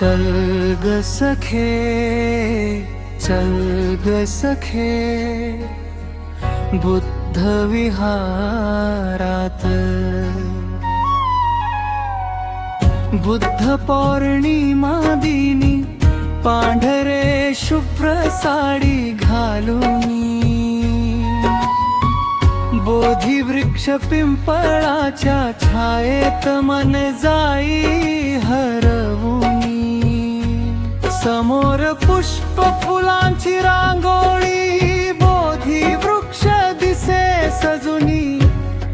चल ग सखे, चल ग सखे, बुद्ध विहारात। बुद्ध पौर्णिमा दिनी पांढरे शुभ्र साडी घालूनी, बोधी वृक्ष पिंपळाच्या छायेत मन जाई हरवुनी। समोर पुष्प फुलांची रांगोळी, बोधी वृक्ष दिसे सजुनी।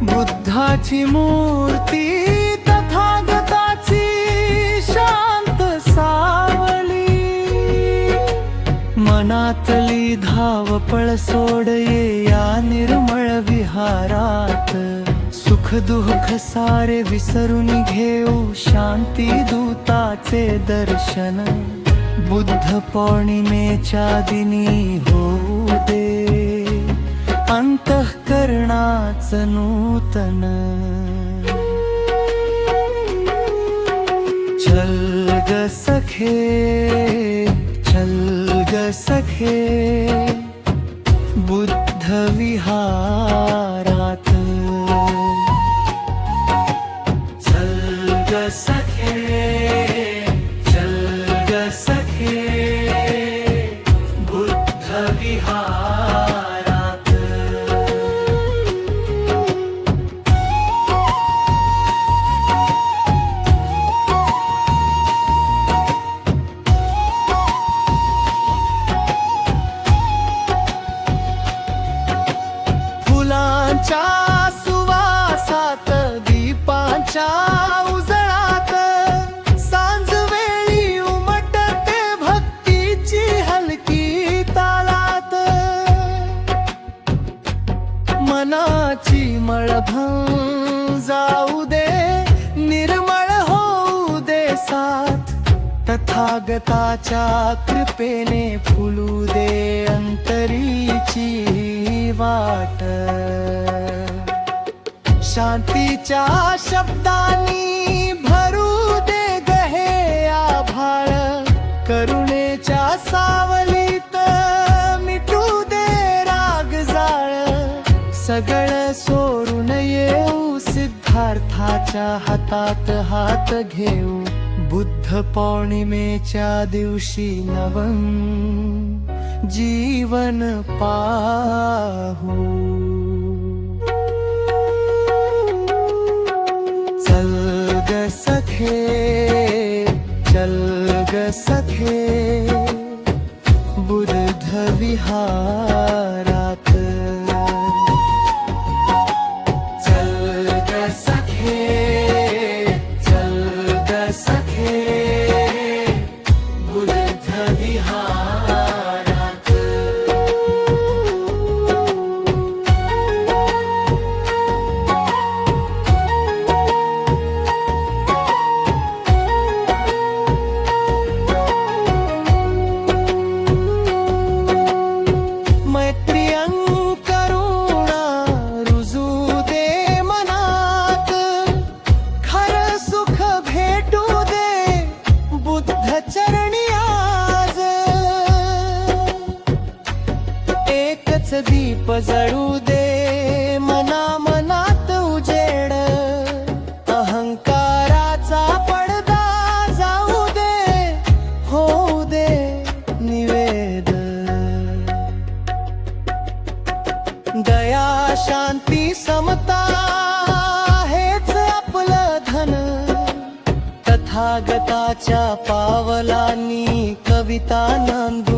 बुद्धाची मूर्ती तथागताची शांत सावली। मनातली धावपळ सोड ये या निर्मळ विहारात। सुख दुःख सारे विसरून घेऊ शांती दूताचे दर्शन। बुद्ध पौर्णिमेच्या दिनी होऊ दे अंतःकरणाचं नूतन। चल ग सखे, चल ग सखे, बुद्ध विहारात। चल ग सखे, चल ग सखे, बुद्ध विहारात। फुलांच्या सुवासात, दीपांच्या उजळात, सांज वेळी उमटते भक्तीची हलकी तालात। मनाची मळभंग जाऊ दे, निर्मळ होऊ दे साथ। तथागताच्या कृपेने फुलू दे अंतरीची वाट। शांतीच्या शब्दांनी भरू दे गहे आभाळ। करुणेच्या सावलीत मिटू दे राग जाळ। सगळं सोडून येऊ सिद्धार्थाच्या हातात हात घेऊ। बुद्ध पौर्णिमेच्या दिवशी नवं जीवन पाहू। चल ग सखे, चल ग सखे, बुद्ध विहारात। चल ग सखे, चल ग सखे, बुद्ध विहारात। मैत्री करुणा रुजू दे मनात। खरं सुख भेटू दे बुद्ध चरणी आज। एकच दीप जळू दे मना मनात उजेड। अहंकाराचा पडदा जाऊ दे, होऊ दे निवेद। दया शांती समता हेच आपलं धन। तथागताच्या पावलांनी कविता नांदू